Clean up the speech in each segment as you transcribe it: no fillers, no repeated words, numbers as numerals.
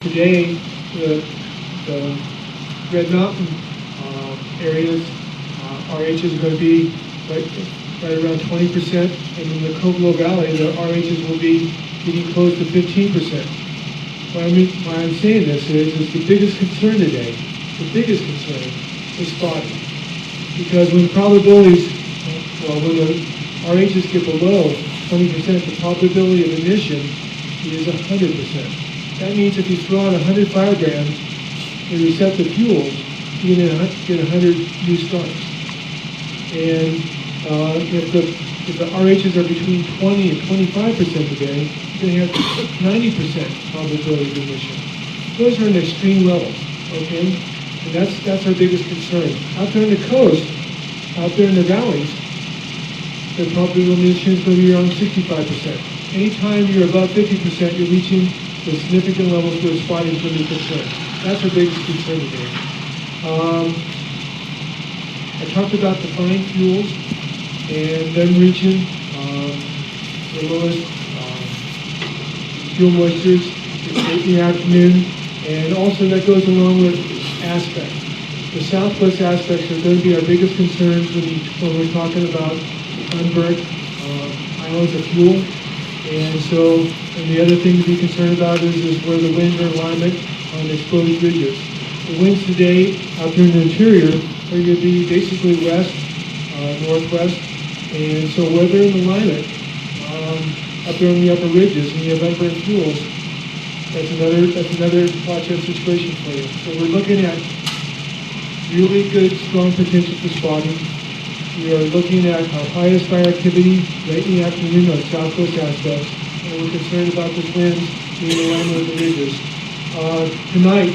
Today, the Red Mountain areas, RH is going to be right around 20%, and in the Covelo Valley, the RHs will be getting close to 15%. Why I'm saying this is the biggest concern today, is spotting. Because when probabilities, when the RHs get below 20%, the probability of emission is 100%. That means if you throw out 100 fire grams in receptive fuels, you're going to get 100 new starts. And if the RHs are between 20 and 25% today, you're going to have 90% probability of emission. Those are in extreme levels, okay? And that's our biggest concern. Out there on the coast, out there in the valleys, the probability of emission is going to be around 65%. Anytime you're above 50%, you're reaching the significant levels where spotting is going to be concerned. That's our biggest concern today. I talked about the fine fuels and them reaching the lowest fuel moistures in the afternoon, and also that goes along with aspects. The southwest aspects are going to be our biggest concerns when we're talking about unburnt islands of fuel. And the other thing to be concerned about is where the winds are in alignment on exposed ridges. The winds today out there in the interior are going to be basically west, northwest, and so where they're in alignment, up there on the upper ridges, and you have unburnt fuels, that's another watch-out situation for you. So we're looking at really good, strong potential for spotting. We are looking at our highest fire activity right in the afternoon on southwest aspects, and we're concerned about the winds being in alignment with the ridges. Tonight,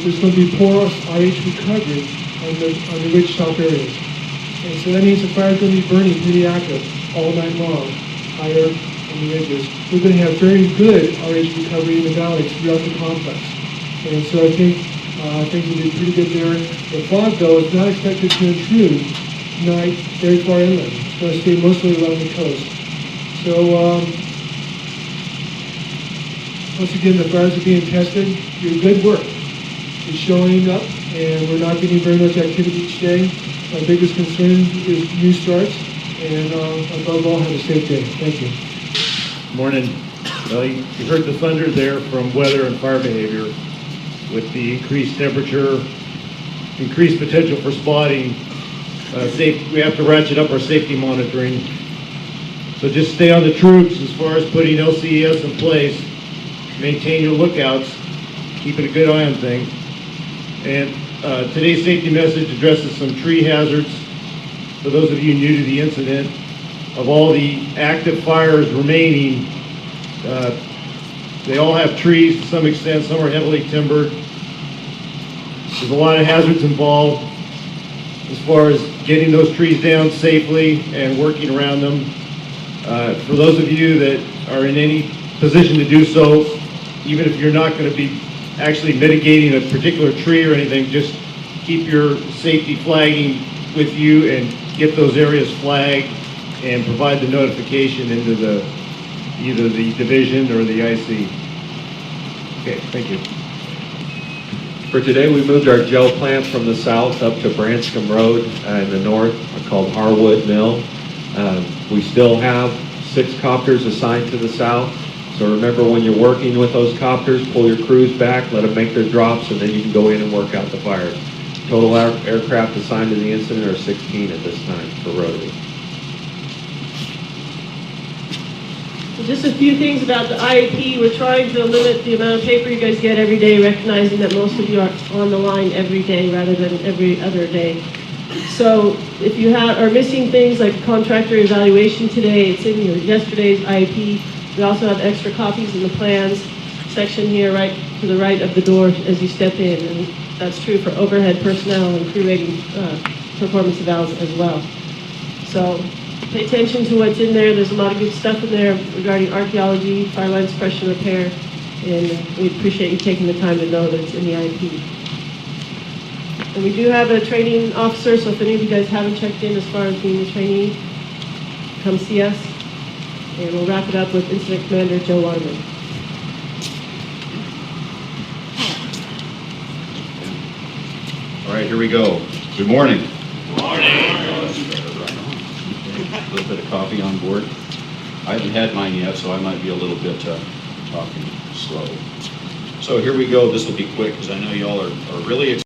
there's going to be poor RH recovery on the ridge top areas. And so that means the fire is going to be burning pretty active all night long, higher on the ridges. We're going to have very good RH recovery in the valleys throughout the complex. And so I think things will be pretty good there. The fog, though, is not expected to intrude tonight very far inland. It's going to stay mostly along the coast. So once again, the fires are being tested. Your good work is showing up, and we're not getting very much activity each day. Our biggest concern is new starts, and above all, have a safe day. Thank you. Morning. Well, you heard the thunder there from weather and fire behavior. With the increased temperature, increased potential for spotting, we have to ratchet up our safety monitoring. So just stay on the troops as far as putting LCES in place. Maintain your lookouts, keeping a good eye on things. And today's safety message addresses some tree hazards. For those of you new to the incident, of all the active fires remaining, they all have trees to some extent. Some are heavily timbered. There's a lot of hazards involved as far as getting those trees down safely and working around them. For those of you that are in any position to do so, even if you're not going to be actually mitigating a particular tree or anything, just keep your safety flagging with you and get those areas flagged and provide the notification into either the division or the IC. Okay, thank you. For today, we moved our gel plant from the south up to Branscombe Road in the north, called Harwood Mill. We still have 6 copters assigned to the south. So remember, when you're working with those copters, pull your crews back, let them make their drops, and then you can go in and work out the fires. Total aircraft assigned to the incident are 16 at this time for Rotary. Just a few things about the IAP. We're trying to limit the amount of paper you guys get every day, recognizing that most of you are on the line every day rather than every other day. So if you are missing things like contractor evaluation today, it's in yesterday's IAP. We also have extra copies in the plans section here right to the right of the door as you step in. And that's true for overhead personnel and crew rating performance evals as well. So pay attention to what's in there. There's a lot of good stuff in there regarding archaeology, fire line suppression repair, and we appreciate you taking the time to know that it's in the IEP. And we do have a training officer, so if any of you guys haven't checked in as far as being a trainee, come see us. And we'll wrap it up with Incident Commander Joe Waterman. right, here we go. Good morning. A little bit of coffee on board. I haven't had mine yet, so I might be a little bit talking slow. So here we go. This will be quick because I know y'all are really excited.